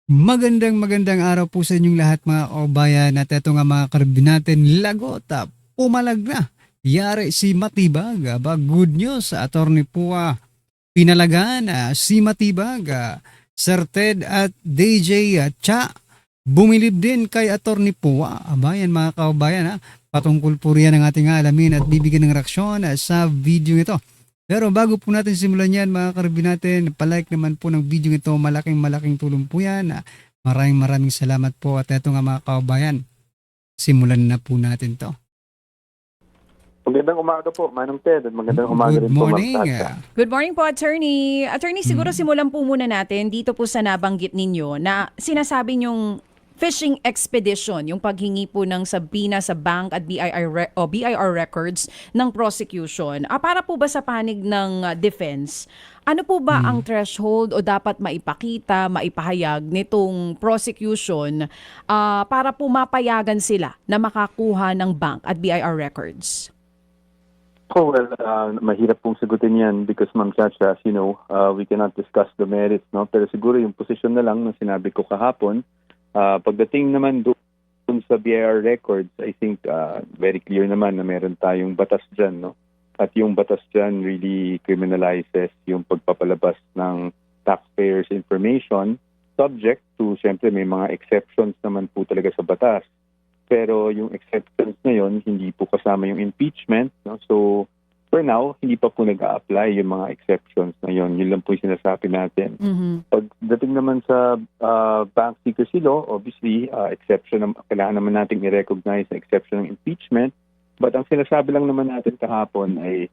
Magandang araw po sa inyong lahat mga kabayan at eto nga mga karibin natin lagot pumalag na. Yari si Matibag, good news sa attorney po pinalagan si Matibag, Sir Ted at DJ Cha. Bumilib din kay attorney po abayan mga kabayan patungkol po riyan ang ating alamin at bibigyan ng reaksyon sa video ito. Pero bago po natin simulan yan mga karibin natin, palike naman po ng video ito, malaking tulong po yan. Maraming salamat po at eto nga mga kabayan, simulan na po natin to. Magandang umaga po, Manong Ted, at magandang umaga Good rin po, Ma'am morning. Tasha. Good morning po, Attorney. Attorney, siguro simulan po muna natin dito po sa nabanggit ninyo na sinasabi nyong fishing expedition, yung paghingi po ng sabina sa bank at BIR records ng prosecution. Para po ba sa panig ng defense, ano po ba ang threshold o dapat maipakita, maipahayag nitong prosecution para po mapayagan sila na makakuha ng bank at BIR records? Oh, well, mahirap pong sagutin yan because, Ma'am Chacha, as you know, we cannot discuss the merits, no? Pero siguro yung position na lang na sinabi ko kahapon, pagdating naman doon sa BIR records, I think very clear naman na meron tayong batas dyan, no? At yung batas dyan really criminalizes yung pagpapalabas ng taxpayers' information subject to, syempre, may mga exceptions naman po talaga sa batas. Pero yung exceptions na yun, hindi po kasama yung impeachment. No? So, for now, hindi pa po nag-a-apply yung mga exceptions na yun. Yun lang po yung sinasabi natin. Pagdating naman sa bank secrecy law, obviously, exception, kailangan naman natin i-recognize na exception ng impeachment. But ang sinasabi lang naman natin kahapon ay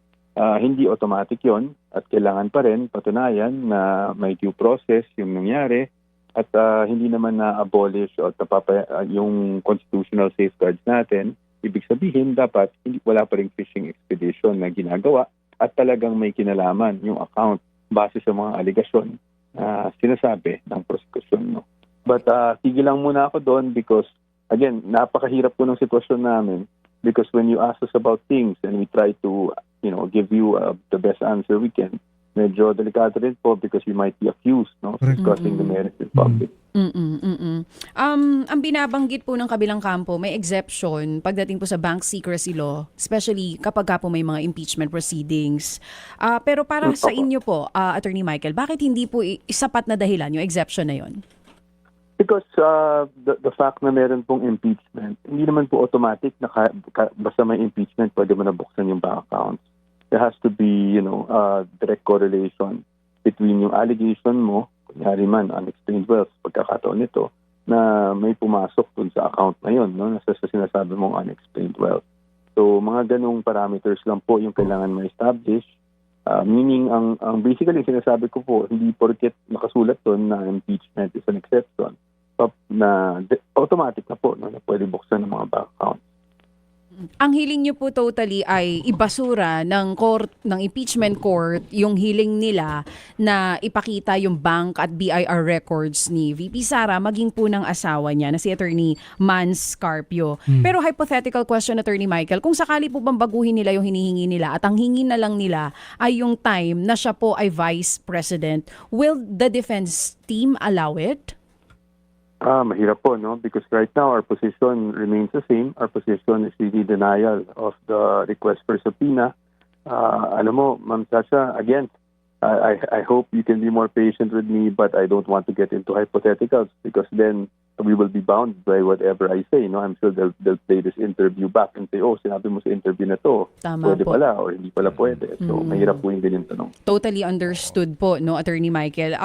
hindi automatic yon at kailangan pa rin patunayan na may due process yung nangyari. At hindi naman na-abolish o yung constitutional safeguards natin. Ibig sabihin, dapat wala pa ring fishing expedition na ginagawa at talagang may kinalaman yung account base sa mga aligasyon na sinasabi ng prosecution. No? But sige lang muna ako doon because, again, napakahirap po ng sitwasyon namin because when you ask us about things and we try to give you the best answer we can, medyo delikado rin po because we might be accused of discussing the merits in public. Ang binabanggit po ng kabilang kampo, may exception pagdating po sa bank secrecy law, especially kapag po may mga impeachment proceedings. Pero para sa inyo po, Attorney Michael, bakit hindi po isapat na dahilan yung exception na yon? Because the fact na meron pong impeachment, hindi naman po automatic na basta may impeachment, pwede mo na buksan yung bank accounts. There has to be, direct correlation between yung allegation mo, kunyari man, unexplained wealth, pagkakataon nito, na may pumasok dun sa account na yun, no? Nasa sinasabi mong unexplained wealth. So, mga ganong parameters lang po yung kailangan ma-establish. Meaning, ang basically sinasabi ko po, hindi porket nakasulat dun na impeachment is an exception, na automatic na po, no, na pwede buksan ng mga bank accounts. Ang hiling niyo po totally ay ibasura ng impeachment court yung hiling nila na ipakita yung bank at BIR records ni VP Sara maging po ng asawa niya na si Attorney Mans Carpio. Pero hypothetical question, Attorney Michael, kung sakali po bang baguhin nila yung hinihingi nila at ang hingi na lang nila ay yung time na siya po ay Vice President, will the defense team allow it? Mahirap po, no? Because right now, our position remains the same. Our position is really denial of the request for subpoena. Alam mo, Ma'am Sasha, again, I hope you can be more patient with me, but I don't want to get into hypotheticals because then we will be bound by whatever I say. No, I'm sure they'll play this interview back and say, oh, sinabi mo sa interview na to, Tama pwede po. pala or hindi pala pwede. So, mahirap po yung ganyan tanong. Totally understood po, no, Attorney Michael.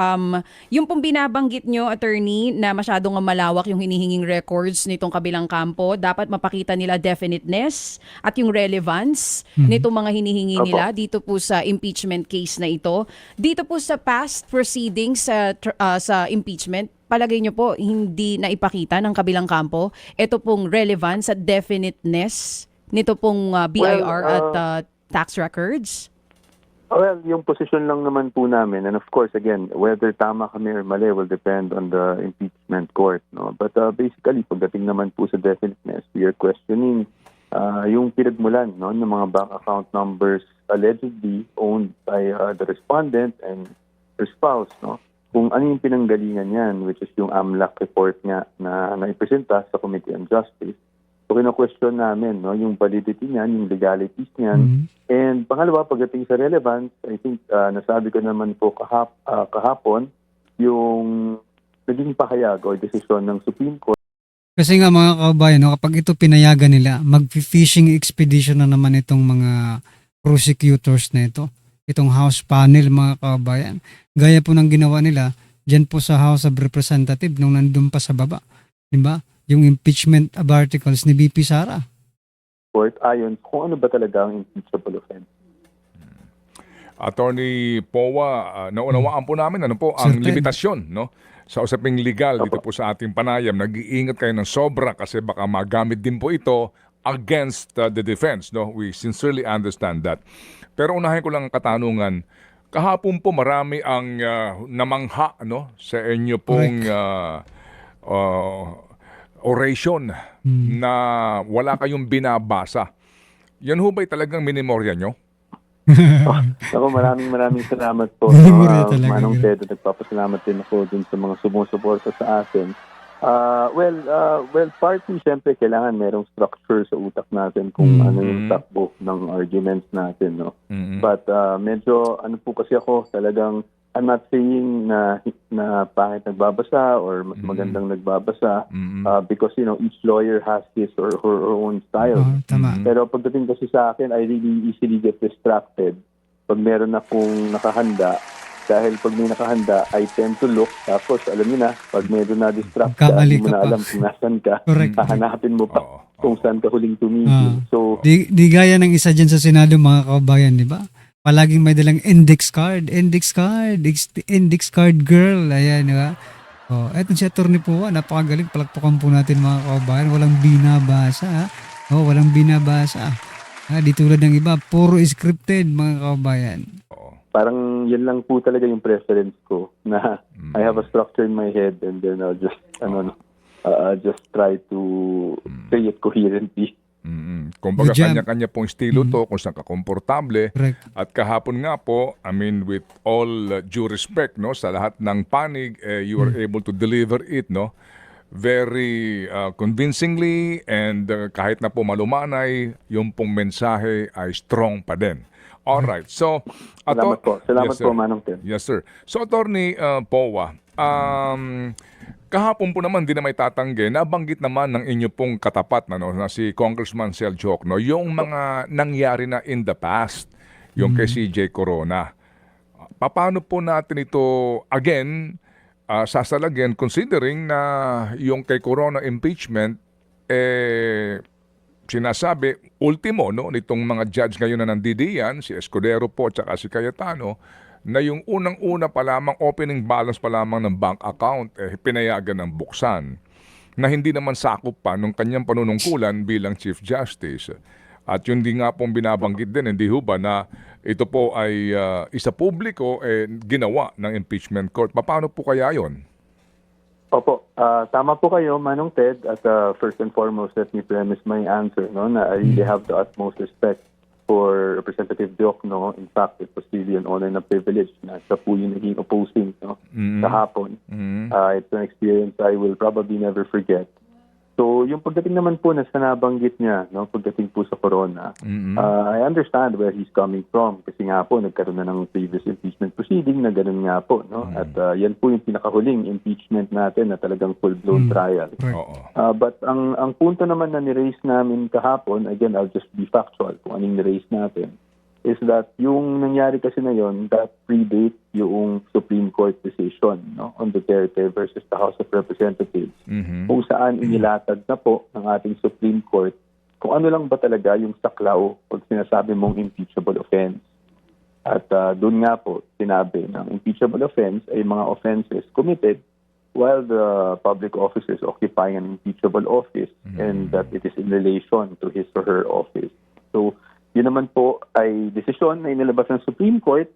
Yung pong binabanggit nyo, Attorney, na masyadong malawak yung hinihinging records nitong kabilang kampo, dapat mapakita nila definiteness at yung relevance nitong mga hinihingi nila dito po sa impeachment case na ito. Dito po sa past proceedings sa impeachment, palagay nyo po hindi na ipakita ng kabilang kampo ito pong relevance at definiteness nito pong BIR at tax records? Well, yung position lang naman po namin, and of course, again, whether tama kami or mali will depend on the impeachment court. No? But basically, pagdating naman po sa definiteness, we are questioning yung pinagmulan, no, ng mga bank account numbers allegedly owned by the respondent and her spouse. No? kung ano yung pinanggalingan niyan, which is yung AMLAC report nga na naipresenta sa Committee on Justice. So, kino-question namin yung validity niyan, yung legalities niyan. Mhm. And pangalawa, pagdating sa relevance, I think nasabi ko naman po kahapon, yung naging pahayag o desisyon ng Supreme Court. Kasi nga mga kababayan, no, kapag ito pinayagan nila, mag-fishing expedition na naman itong mga prosecutors na ito. Itong House panel mga kababayan. Gaya po ng ginawa nila dyan po sa House of Representatives nung nandun pa sa baba. Diba? Yung impeachment of articles ni BP Sara. Court ayon kung ano ba talaga ang impeachable offense. Attorney Powa, naunawaan po namin ano po ang Sir Ted. limitasyon no sa usaping legal dito po sa ating panayam. Nag-iingat kayo ng sobra kasi baka magamit din po ito against the defense. No? We sincerely understand that. Pero unahin ko lang ang katanungan. Kahapon po marami ang namangha no sa inyo pong oration na wala kayong binabasa. Yan ho ba'y talagang minimorya nyo? Ako, maraming salamat po. Memorya talaga, Manong grabe. Ted, nagpapasalamat din ako dun sa mga sumusuporta sa atin. Well, partly, siyempre, kailangan merong structure sa utak natin kung ano yung takbo ng arguments natin, no? But medyo, ano po kasi ako, talagang, I'm not saying na pangit nagbabasa or mas magandang nagbabasa because, each lawyer has his or her own style. Oo, tama. Pero pagdating kasi sa akin, I really easily get distracted pag meron akong nakahanda. Dahil pag may nakahanda, I tend to look. Tapos, alam niyo na, pag medyo na-distract ka, Kamali hindi mo ka na pa. alam kung nasan ka. Correct. Hahanapin mo pa Oo, kung saan ka huling tumigil. So, Di gaya ng isa dyan sa Senado mga kababayan, di ba? Palaging may dalang index card girl. Ayan, di ba? Oh, eto si Attorney Powa, napakagaling. Palakpakan po natin mga kababayan. Walang binabasa. Ha? Oh, walang binabasa. Di tulad ng iba, puro scripted mga kababayan. parang yan lang po talaga yung preference ko na I have a structure in my head and then I'll just, just try to say it coherently. Kumbaga, Good job. kanya-kanya pong estilo to, kung saan ka komportable. Correct. At kahapon nga po, I mean, with all due respect, no, sa lahat ng panig, you were able to deliver it, no, very convincingly, and kahit na po malumanay, yung pong mensahe ay strong pa din. Alright, so... Salamat po. Salamat Yes, sir. po, Manong Ted. Yes, sir. So, Attorney Powa, kahapon po naman, di na may tatanggi, nabanggit naman ng inyo pong katapat na si Congressman Sel Jokno, yung mga nangyari na in the past, yung kay CJ Corona. Paano po natin ito, again, sasalagyan, considering na yung kay Corona impeachment, sinasabi, ultimo, no, nitong mga judge ngayon na nandidiyan, si Escudero po at si Cayetano, na yung unang-una pa lamang, opening balance pa lamang ng bank account, pinayagan ng buksan, na hindi naman sakop pa nung kanyang panunungkulan bilang Chief Justice. At yun din nga pong binabanggit din, hindi ho ba, na ito po ay isa publiko ginawa ng impeachment court. Paano po kaya yon? Opo, tama po kayo, Manong Ted. At first and foremost, let me premise my answer, no, na I really have the utmost respect for Representative Jokno. In fact, it was really an honor and a privilege na siya po yung naging opposing, no, kahapon. It's an experience I will probably never forget. So, yung pagdating naman po na sa nabanggit niya, no, pagdating po sa corona, I understand where he's coming from. Kasi nga po, nagkaroon na ng previous impeachment proceeding na ganun nga po. No? At yan po yung pinakahuling impeachment natin na talagang full-blown trial. Oo. But ang punto naman na ni-raise namin kahapon, again, I'll just be factual kung anong ni-raise natin, is that yung nangyari kasi na yun, that predate yung Supreme Court decision, no, on Duterte versus the House of Representatives, kung saan inilatag na po ng ating Supreme Court kung ano lang ba talaga yung saklaw pag sinasabi mong impeachable offense. At doon nga po sinabi ng impeachable offense ay mga offenses committed while the public officer is occupying an impeachable office and that it is in relation to his or her office. So, yun naman po ay desisyon na inilabas ng Supreme Court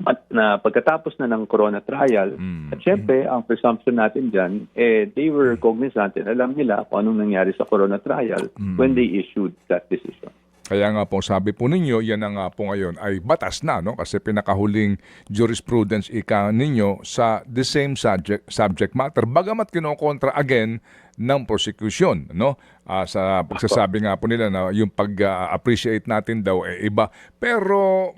at na pagkatapos na ng corona trial. At syempre, ang presumption natin dyan, they were cognizant and alam nila kung anong nangyari sa corona trial when they issued that decision. Kaya nga po sabi po ninyo, yan na nga po ngayon ay batas na, no? Kasi pinakahuling jurisprudence ika ninyo sa the same subject matter. Bagamat kinokontra again ng prosecution, no? Sa pagsasabi nga po nila na yung pag-appreciate natin daw iba. Pero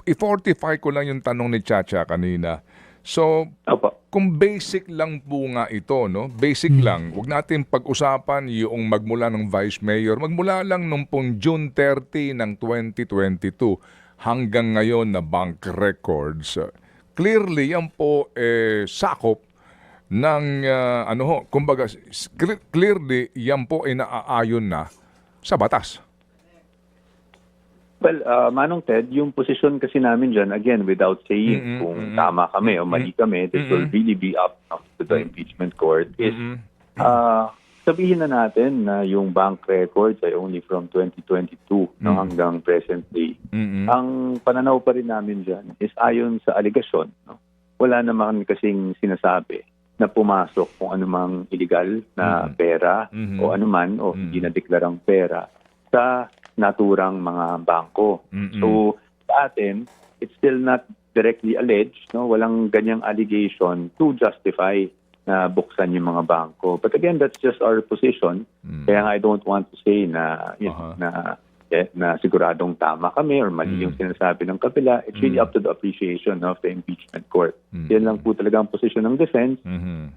i-fortify ko lang yung tanong ni Chacha kanina. So, Opo. kung basic lang po nga ito, no? Basic lang. Huwag natin pag-usapan yung magmula ng Vice Mayor. Magmula lang nung pong June 30 ng 2022 hanggang ngayon na bank records. Clearly, yan po sakop ng, kumbaga, clearly, yan po ay naaayon na sa batas. Well, Manong Ted, yung posisyon kasi namin dyan, again, without saying kung tama kami o mali kami, this will really be up to the impeachment court, is sabihin na natin na yung bank records ay only from 2022 no, hanggang present day. Ang pananaw pa rin namin dyan is ayon sa aligasyon. No? Wala naman kasing sinasabi na pumasok kung anumang illegal na pera o anuman o hindi na deklarang pera sa naturang mga bangko. So, sa atin, it's still not directly alleged, no? Walang ganyang allegation to justify na buksan yung mga bangko. But again, that's just our position. Kaya nga I don't want to say na, na siguradong tama kami or mali yung sinasabi ng kabila. It's really up to the appreciation of the impeachment court. Yan lang po talaga ang position ng defense.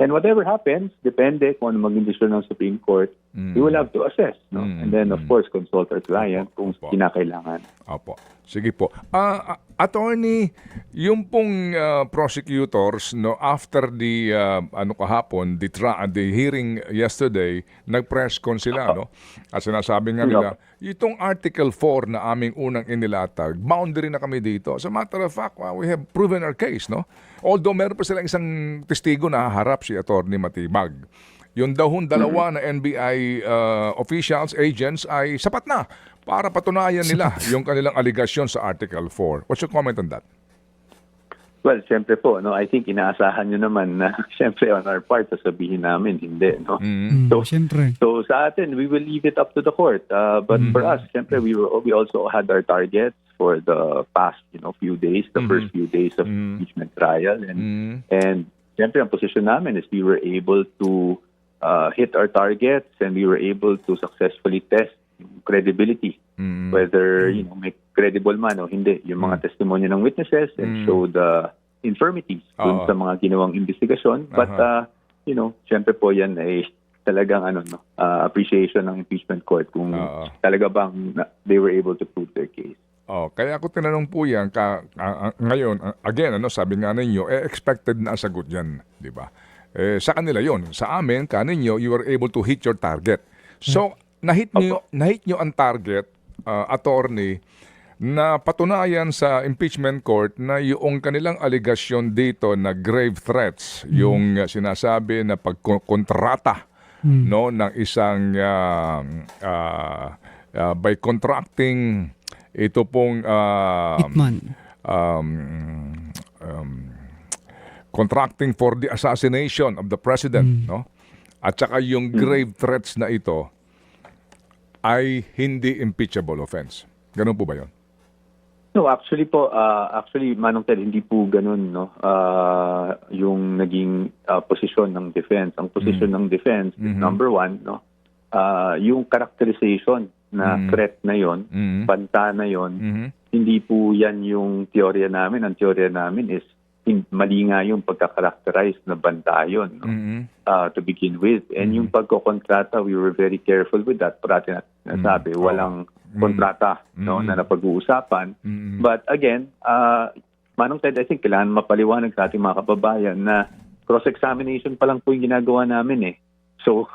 And whatever happens, depende kung ano maging desisyon ng Supreme Court, we will have to assess. No? And then, of course, consult our client kung kinakailangan. Opo. Sige po. Attorney, yung pong prosecutors, no, after the kahapon, the hearing yesterday, nag-press con sila, no? At sinasabi nga nila, itong Article 4 na aming unang inilatag, boundary na kami dito. As a matter of fact, we have proven our case, no? Although meron pa silang isang testigo na haharap, si Attorney Matibag. Yung dalawa na NBI officials, agents ay sapat na para patunayan nila yung kanilang aligasyon sa Article 4. What's your comment on that? Well, siyempre po, no, I think inaasahan nyo naman na siyempre on our part, sasabihin namin, hindi. No? Siyempre. So sa atin, we will leave it up to the court. But for us, siyempre, we also had our targets for the past few days, the first few days of impeachment trial. And siyempre, ang position namin is we were able to hit our targets and we were able to successfully test credibility, whether may credible man o hindi, yung mga testimonya ng witnesses and show the infirmities dun sa mga ginawang investigasyon. But syempre po yan ay talagang appreciation ng impeachment court kung talaga bang they were able to prove their case. Kaya ako tinanong po yan ngayon, again, sabi nga ninyo, expected na sagot yan, di ba? Sa kanila yon, sa amin, kaninyo, you were able to hit your target. So, nahit nyo ang target, attorney, na patunayan sa impeachment court na yung kanilang aligasyon dito na grave threats, yung sinasabi na pagkontrata no, ng isang by contracting ito pong Hitman. Contracting for the assassination of the president, no? At saka yung grave threats na ito ay hindi impeachable offense. Ganun po ba 'yon? No, actually po, Manong Ted, hindi po ganun, no? Yung naging posisyon ng defense. Ang posisyon ng defense is number one, no? Yung characterization na threat na 'yon, banta na 'yon, hindi po 'yan yung teorya namin. Ang teorya namin is mali nga yung pagkakarakterize na banta yun, no? To begin with. And yung pagkokontrata, we were very careful with that. Parati nasabi, walang kontrata no, na napag-uusapan. But again, Manong Ted, I think kailangan mapaliwanag sa ating mga kababayan na cross-examination pa lang po yung ginagawa namin eh. So,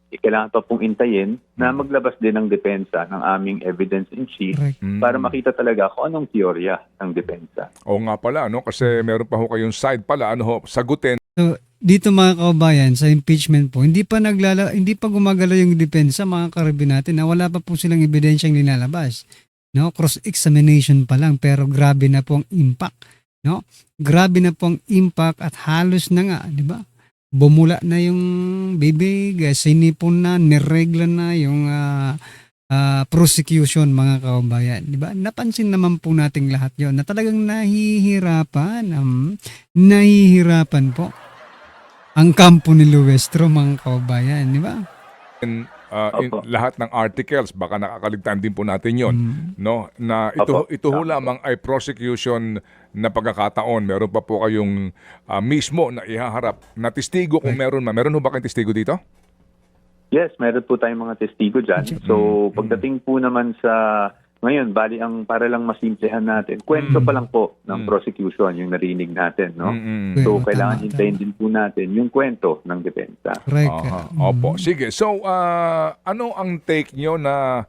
kailangan pa pong intayin na maglabas din ng depensa ng aming evidence in chief para makita talaga kung anong teorya ng depensa. Oo nga pala, no? Kasi meron pa ho kayong side pala, sagutin. So, dito mga kababayan, sa impeachment po, hindi pa gumagalaw yung depensa, mga karabin natin, na wala pa po silang ebidensyang linalabas. No? Cross-examination pa lang, pero grabe na po ang impact. No? Grabe na po ang impact at halos na nga, di ba? Bumula na yung bibig, sinipon na, niregla na yung prosecution mga kababayan. Di ba? Napansin naman po nating lahat yon na talagang nahihirapan po ang kampo ni Luestro mga kababayan. Di ba? in Opo. lahat ng articles, baka nakakaligtaan din po natin yon, no, na Opo. ito ho lamang ay prosecution na pagkakataon. Meron pa po kayong mismo na ihaharap na testigo kung meron man. Meron ho ba kayong testigo dito? Yes, meron po tayong mga testigo dyan. So, pagdating po naman sa ngayon, bali ang para lang masimplehan natin, kwento pa lang po ng prosecution yung narinig natin, no? So, Tama, kailangan tama. hintayin din po natin yung kwento ng depensa. Correct. Aha, opo. Sige. So, ano ang take nyo na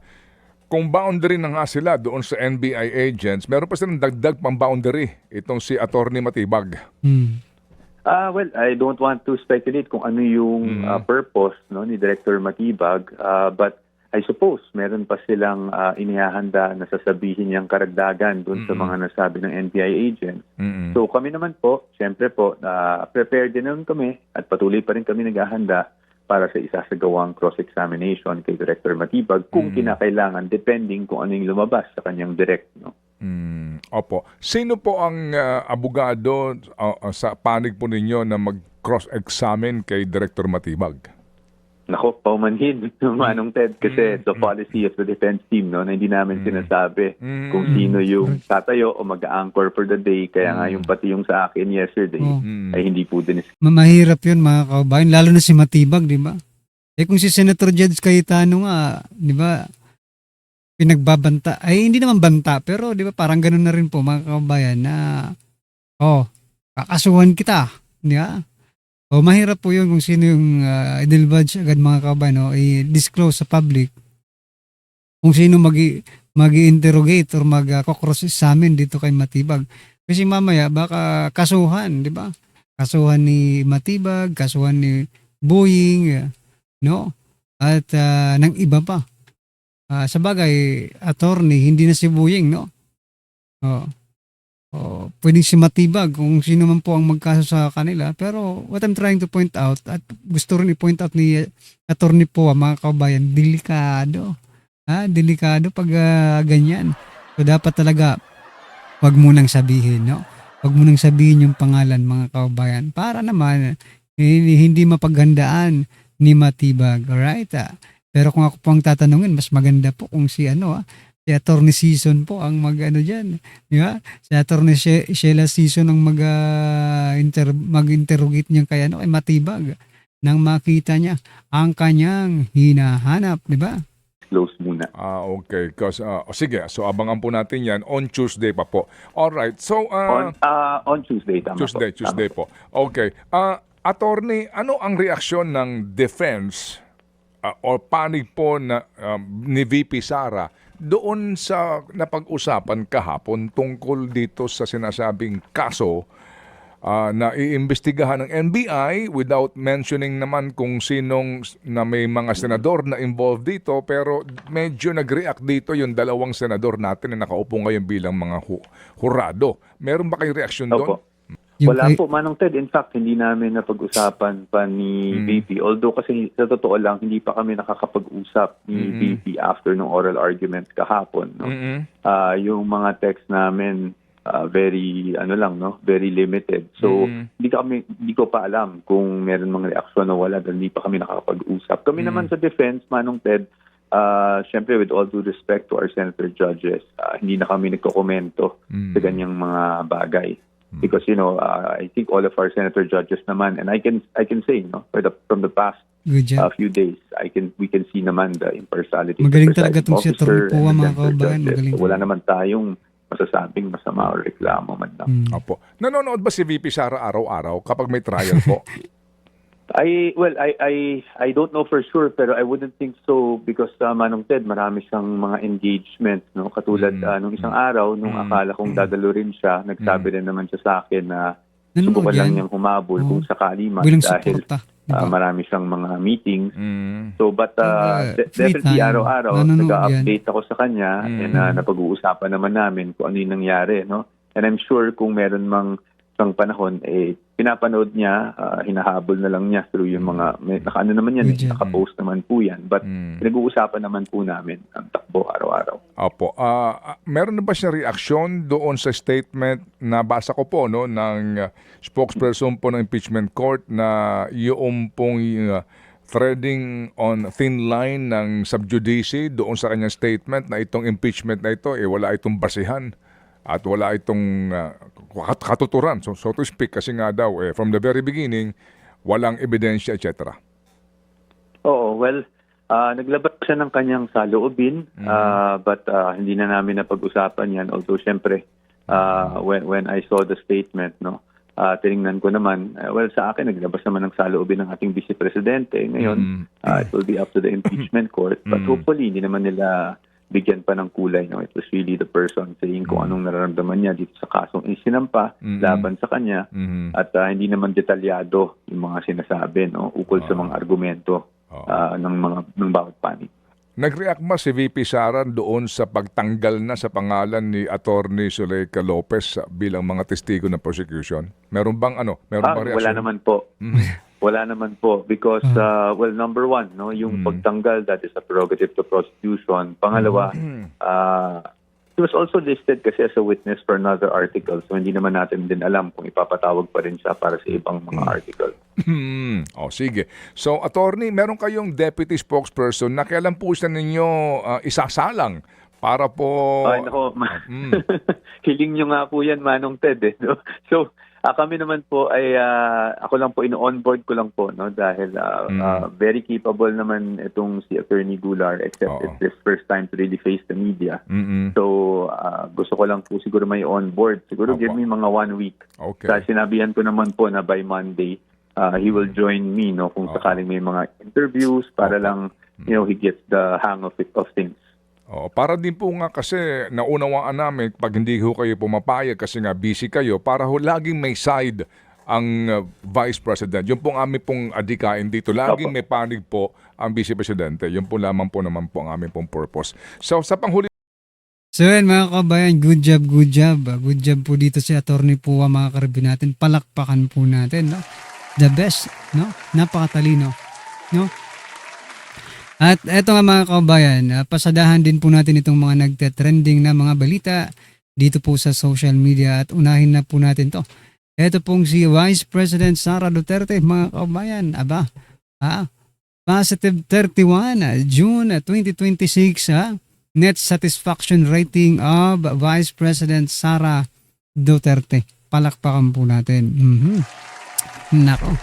kung boundary na nga sila doon sa NBI agents, meron pa silang dagdag pang boundary itong si Attorney Matibag? Well, I don't want to speculate kung ano yung purpose, no, ni Director Matibag, but I suppose meron pa silang inihahanda na sasabihin niyang karagdagan doon sa mga nasabi ng NBI agents. So kami naman po, siyempre po, prepared din naman kami at patuloy pa rin kami naghahanda para sa isasagawang cross-examination kay Director Matibag kung kinakailangan, depending kung ano yung lumabas sa kanyang direct, no? Opo. Sino po ang abogado sa panig po ninyo na mag-cross-examine kay Director Matibag? Nako, paumanhin, Manong Ted, kasi the policy of the defense team, no, na hindi namin sinasabi kung sino yung tatayo o mag-anchor for the day. Kaya nga yung pati yung sa akin yesterday ay hindi po din. Mahirap yun mga kababayan, lalo na si Matibag, di ba? Kung si Senator Judge Cayetano nga, di ba, pinagbabanta, ay hindi naman banta, pero di ba parang ganun na rin po mga kababayan na, kakasuhan kita, di ba? Mahirap po yun kung sino yung idilbadge agad mga kababayan, no? I-disclose sa public kung sino mag-i-interrogate or mag-cross-examine dito kay Matibag. Kasi mamaya baka kasuhan, di ba? Kasuhan ni Matibag, kasuhan ni Boying, no? At ng iba pa. Sa bagay, attorney, hindi na si Boying, no? Pwedeng si Matibag kung sino man po ang magkaso sa kanila. Pero what I'm trying to point out, at gusto rin i-point out ni attorney po, mga kabayan, delikado. Delikado pag ganyan. So dapat talaga, wag mo nang sabihin, no? Wag mo nang sabihin yung pangalan, mga kabayan, para naman hindi mapaghandaan ni Matibag. Alright? Pero kung ako po ang tatanungin, mas maganda po kung si si Attorney Season po ang dyan. Di ba? Si Attorney Sheila Season ang mag-interrogate niya kay Matibag nang makita niya ang kanyang hinahanap. Di ba? Close muna. Okay. Sige, so abangan po natin yan on Tuesday pa po. Alright. So, On Tuesday, tama Tuesday po. Okay. Attorney, ano ang reaksyon ng defense o panig po ni VP Sara doon sa napag-usapan kahapon tungkol dito sa sinasabing kaso na iimbestigahan ng NBI without mentioning naman kung sinong na may mga senador na involved dito, pero medyo nag-react dito yung dalawang senador natin na nakaupo ngayon bilang mga hurado. Meron ba kayong reaksyon doon? Opo. Wala po, Manong Ted. In fact, hindi namin napag-usapan pa ni VP. Although kasi sa totoo lang, hindi pa kami nakakapag-usap ni VP after ng oral arguments kahapon. No? Yung mga text namin, very limited. So, hindi ko pa alam kung meron mga reaksyon o wala dahil hindi pa kami nakakapag-usap. Kami naman sa defense, Manong Ted, syempre with all due respect to our senator judges, hindi na kami nagkokomento sa ganyang mga bagay. Because I think all of our senator judges naman, and I can say from the past few days, we can see naman the impartiality. Magaling talaga itong si Atty. Pua, mga kababayan. Magaling. So, wala naman tayong masasabing masama o reklamo man lang. Opo. Nanonood ba si VP Sara araw-araw kapag may trial po? I don't know for sure, pero I wouldn't think so because Manong Ted, marami siyang mga engagement, no? Katulad nung isang araw, nung akala kong dadalo rin siya, nagsabi rin naman siya sa akin na subukan lang niyang humabol kung sakali man dahil marami siyang mga meetings. So but definitely araw-araw nag-update ako sa kanya and napag-uusapan naman namin kung ano yung nangyari, no? And I'm sure kung meron mang isang panahon, pinapanood niya, hinahabol na lang niya through yung mga, nakaano naman yan, Good job. nakapost naman po yan. But pinag-uusapan naman po namin ang takbo araw-araw. Opo. Meron na ba siya reaksyon doon sa statement na basa ko po no ng spokesperson po ng impeachment court na yung pong threading on thin line ng subjudice doon sa kanyang statement na itong impeachment na ito wala itong basihan at wala itong katuturan, so to speak, kasi nga daw from the very beginning walang ebidensya, etc. Oo, well, naglabas siya ng kanyang saloobin, but hindi na namin napag-usapan yan. Although, syempre, when I saw the statement, tinignan ko naman, well, sa akin, naglabas naman ng saloobin ng ating Vice Presidente. Ngayon, it will be up to the impeachment court. But hopefully, hindi naman nila bigyan pa ng kulay. No? It was really the person saying kung anong nararamdaman niya dito sa kasong isinampa laban sa kanya. At hindi naman detalyado yung mga sinasabi ukol sa mga argumento ng bawat panig. Nag-react ba si VP Sara doon sa pagtanggal na sa pangalan ni Attorney Zuleika Lopez bilang mga testigo ng prosecution? Meron bang reaksyon? Wala naman po. Wala naman po because well, number one, yung pagtanggal, that is a prerogative to prosecution. Pangalawa, he was also listed kasi as a witness for another article, so hindi naman natin din alam kung ipapatawag pa rin siya para sa ibang mga article. Sige. So, attorney, meron kayong deputy spokesperson na kailan po siya ninyo isasalang para po... Ay, nako. Hiling nyo nga po yan, Manong Ted. No? So, kami naman po ay, ako lang po, ino-onboard ko lang po, dahil very capable naman itong si Attorney Goulart, except it's his first time to really face the media. So, gusto ko lang po siguro may onboard. Siguro give me mga 1 week. Okay. Sinabihan ko naman po na by Monday, he will join me, kung sakaling may mga interviews para lang, he gets the hang of things. Para din po nga kasi naunawaan namin pag hindi ho kayo pumapayag kasi nga busy kayo, para ho laging may side ang Vice President. Yung pong aming pong adikain dito, laging may panig po ang Vice Presidente. Yun po lamang po naman po ang aming pong purpose. So sa panghuli... So yan mga kabayan, good job, good job. Good job po dito si Attorney Pua, mga karabin natin. Palakpakan po natin, The best, Napakatalino, At eto nga mga kabayan, pasadahan din po natin itong mga nagte-trending na mga balita dito po sa social media at unahin na po natin to. Eto pong si Vice President Sara Duterte, mga kabayan, positive 31, June 2026, net satisfaction rating of Vice President Sara Duterte. Palakpakan po natin. Nako,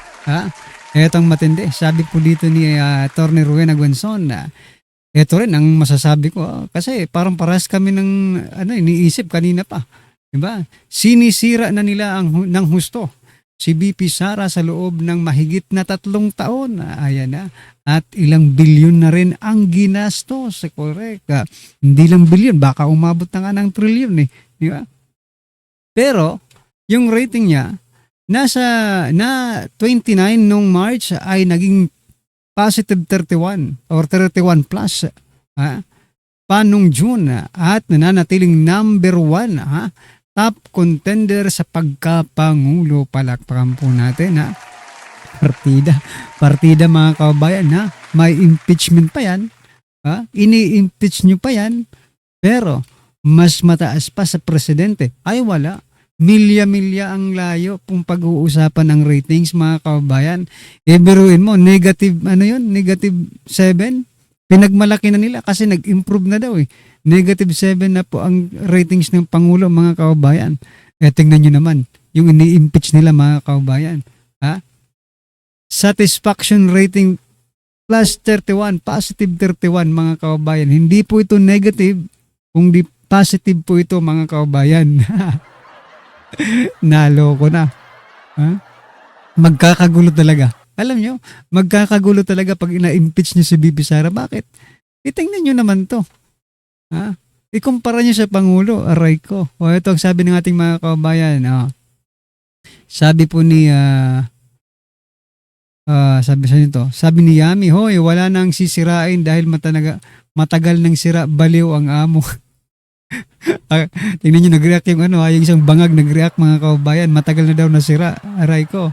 etong matindi. Sabi po dito ni Attorney Rowena Guenzon na ito rin ang masasabi ko kasi parang parehas kami ng iniisip kanina pa. Diba? Sinisira na nila ng husto si VP Sara sa loob ng mahigit na 3 taon. Ayan na. At ilang bilyon na rin ang ginastos. Correct. Hindi lang bilyon, baka umabot na nga ng trilyon Diba? Pero yung rating niya na 29 nung March ay naging positive 31 or 31 plus pa nung June at nananatiling number 1 top contender sa pagkapangulo. Palakpakan po natin partida mga kabayan may impeachment pa yan ini-impeach nyo pa yan pero mas mataas pa sa presidente ay wala. Milya-milya ang layo kung pag-uusapan ng ratings mga kababayan. Biruin mo, negative 7. Pinagmalaki na nila kasi nag-improve na daw Negative 7 na po ang ratings ng Pangulo mga kababayan. Tingnan nyo naman, yung ini-impeach nila mga kababayan. Satisfaction rating plus 31, positive 31 mga kababayan. Hindi po ito negative, kundi positive po ito mga kababayan. Naloko na. Magkakagulo talaga. Alam nyo, magkakagulo talaga pag ina-impeach nyo si VP Sara. Bakit? Itingnan nyo naman to. Ikumpara nyo sa Pangulo. Aray ko. Ito ang sabi ng ating mga kababayan. Sabi po ni sabi ni Yami, hoy, wala nang sisirain dahil matagal nang sira, baliw ang amo. Tingnan nyo, nag-react yung yung isang bangag nag-react mga kababayan. Matagal na daw nasira. Aray ko.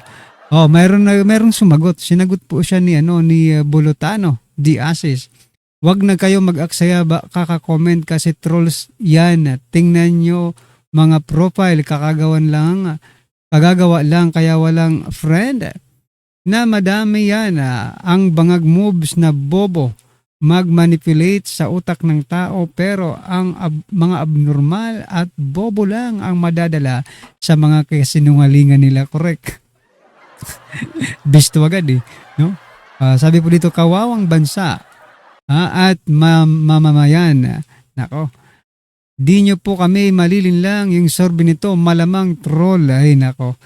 Oh, mayroong sumagot. Sinagot po siya ni Bolotano, di Asis. Wag na kayo mag-aksaya kaka-comment kasi trolls yan. Tingnan nyo mga profile, kagagawa lang kaya walang friend. Na madami yan. Ang bangag moves na bobo mag-manipulate sa utak ng tao pero ang mga abnormal at bobo lang ang madadala sa mga kasinungalingan nila. Correct. Bisto agad no? Sabi po dito, kawawang bansa at mamamayan. Nako, di nyo po kami malilinlang yung sorbe nito, malamang troll. Ay nako.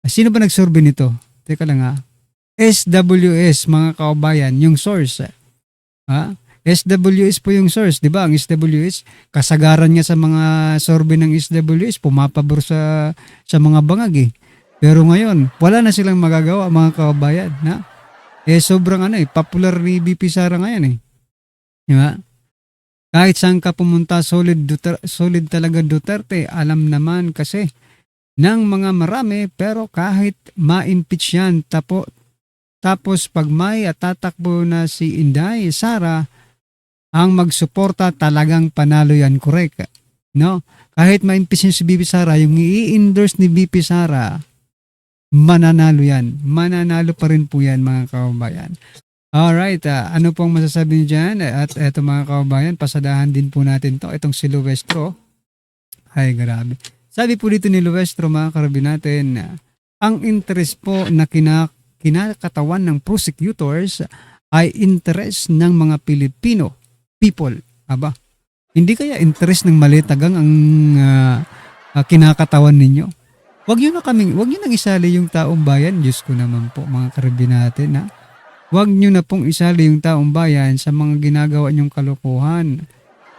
Sino ba nagsorbe nito? Teka lang SWS mga kababayan, yung source. SWS po yung source, di ba? Ang SWS, kasagaran nga sa mga sorbe ng SWS, pumapabor sa mga bangag Pero ngayon, wala na silang magagawa mga kababayan. Sobrang popular ni BP Sara ngayon Di ba? Kahit saan ka pumunta, solid talaga Duterte. Alam naman kasi ng mga marami, pero kahit ma-impeach yan, tapos pag may tatakbo na si Inday Sara, ang magsuporta talagang panalo yan, correct. No? Kahit ma-impeach si BP Sara, yung i-endorse ni BP Sara, mananalo yan. Mananalo pa rin po yan mga kababayan. Alright, ano pong masasabi niyo dyan? At eto mga kababayan, pasadahan din po natin to. Itong si Luestro. Ay, grabe. Sabi po dito ni Luestro mga karabi natin, ang interest po na kinakatawan ng prosecutors ay interest ng mga Pilipino people. Aba, hindi kaya interest ng malitagang ang kinakatawan ninyo? Wag nyo nang isali yung taong bayan. Diyos ko naman po mga karabi natin Wag nyo na pong isali yung taong bayan sa mga ginagawa nyong kalokohan.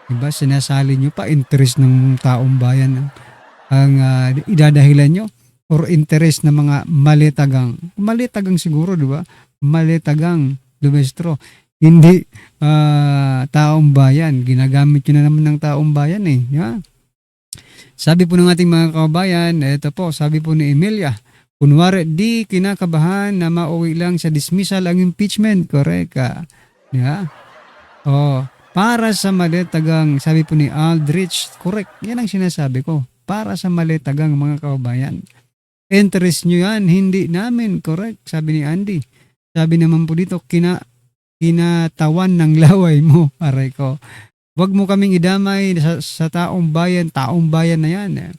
Diba? Sinasali nyo pa interest ng taong bayan ang idadahilan nyo or interest ng mga malitagang. Malitagang siguro, di ba? Malitagang, Luestro. Hindi taong bayan. Ginagamit nyo na naman ng taong bayan Yeah? Sabi po ng ating mga kababayan, ito po, sabi po ni Emilia, kunwari di kinakabahan na mauwi lang sa dismissal ang impeachment. Correct Yeah? Para sa malitagang, sabi po ni Aldrich, correct, yan ang sinasabi ko. Para sa malitagang mga kababayan. Interest nyo yan, hindi namin. Correct, sabi ni Andy. Sabi naman po dito, kinatawan ng laway mo. Aray ko. Huwag mo kaming idamay sa taong bayan na yan.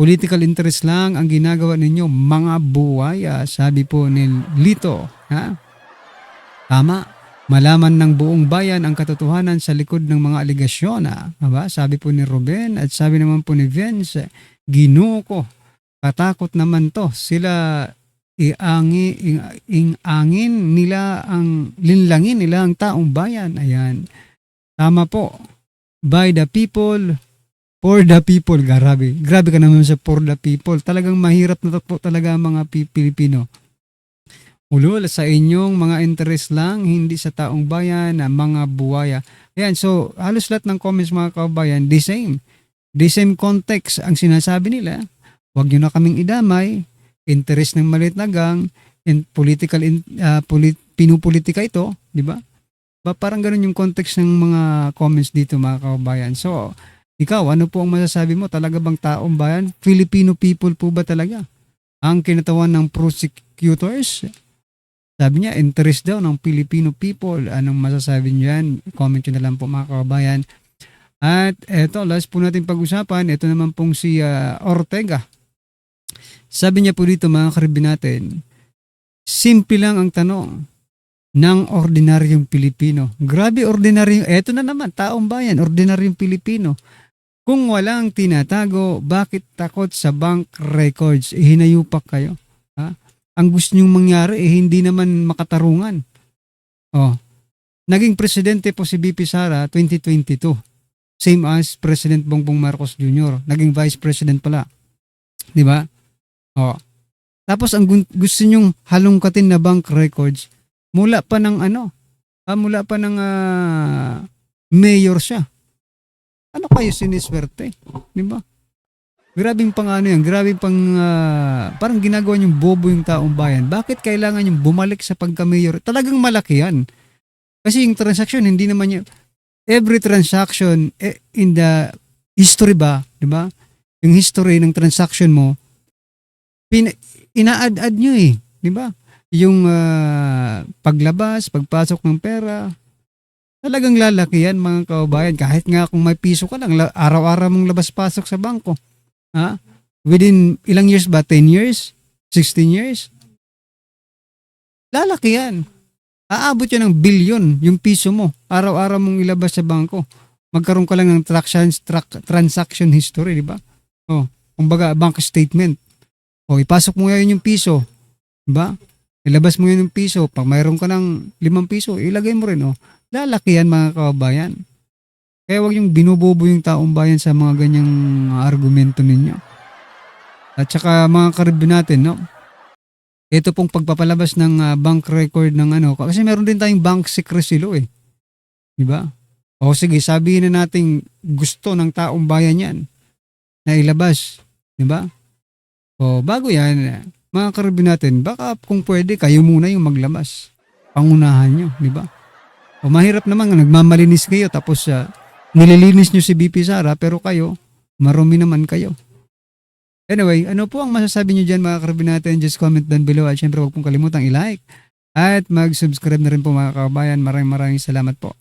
Political interest lang ang ginagawa ninyo, mga buwaya. Sabi po ni Lito. Tama. Malaman ng buong bayan ang katotohanan sa likod ng mga aligasyon. Sabi po ni Ruben at sabi naman po ni Vince, Ginoo ko, katakot naman to. Sila linlangin nila ang taong bayan. Ayan. Tama po. By the people, for the people. Grabe ka naman sa for the people. Talagang mahirap na po talaga ang mga Pilipino. Ulol sa inyong mga interest lang, hindi sa taong bayan, mga buwaya. Ayan, so halos lahat ng comments mga kababayan, the same context ang sinasabi nila. Huwag nyo na kaming idamay, interest ng maliit na gang, pinupolitika ito, di ba? Parang ganun yung context ng mga comments dito mga kababayan. So, ikaw, ano po ang masasabi mo? Talaga bang taong bayan? Filipino people po ba talaga? Ang kinatawan ng prosecutors? Sabi niya, interest daw ng Filipino people. Anong masasabi niyo yan? Comment nyo na lang po mga kababayan. At eto, last po natin pag-usapan. Ito naman pong si Ortega. Sabi niya po dito mga karibi natin, simple lang ang tanong ng ordinaryong Pilipino. Grabe ordinaryong, eto na naman, taong bayan, ordinaryong Pilipino. Kung walang tinatago, bakit takot sa bank records? Hinayupak kayo. Ang gusto nyong mangyari hindi naman makatarungan. Naging presidente po si BP Sara 2022. Same as President Bongbong Marcos Jr. Naging vice president pala. Di ba? Tapos ang gusto nyong halongkatin na bank records, mula pa ng mayor siya. Ano kayo siniswerte? Di ba? Grabing pang ano yan, grabing pang parang ginagawa niyong bobo yung taong bayan. Bakit kailangan yung bumalik sa pagka-mayor? Talagang malaki yan. Kasi yung transaction, hindi naman yung, every transaction in the history ba, di ba? Yung history ng transaction mo, ina-add-add nyo di ba? Yung paglabas, pagpasok ng pera, talagang lalaki yan mga kababayan. Kahit nga kung may piso ka lang, araw-araw mong labas-pasok sa bangko. Ha? Within ilang years ba? 10 years? 16 years? Lalaki yan. Aabot yan ng bilyon yung piso mo. Araw-araw mong ilabas sa bangko. Magkaroon ka lang ng transaction history, di ba? Kumbaga, bank statement. Ipasok mo ngayon yung piso. Di ba? Ilabas mo yun yung piso. Pag mayroon ka ng 5 piso, ilagay mo rin. Lalaki yan mga kababayan. Kaya huwag yung binubobo yung taong bayan sa mga ganyang argumento ninyo. At saka mga karibin natin, ito pong pagpapalabas ng bank record ng kasi meron din tayong bank secrecy law Di ba? Sige, sabihin na natin gusto ng taong bayan yan na ilabas. Di ba? Bago yan, mga karibin natin, baka kung pwede, kayo muna yung maglabas. Pangunahan nyo, di ba? Mahirap naman, nagmamalinis kayo tapos nililinis nyo si BP Sara pero kayo, marumi naman kayo. Anyway, ano po ang masasabi nyo dyan mga karabin natin? Just comment down below at syempre huwag pong kalimutang i-like at mag-subscribe na rin po mga kababayan. Maraming salamat po.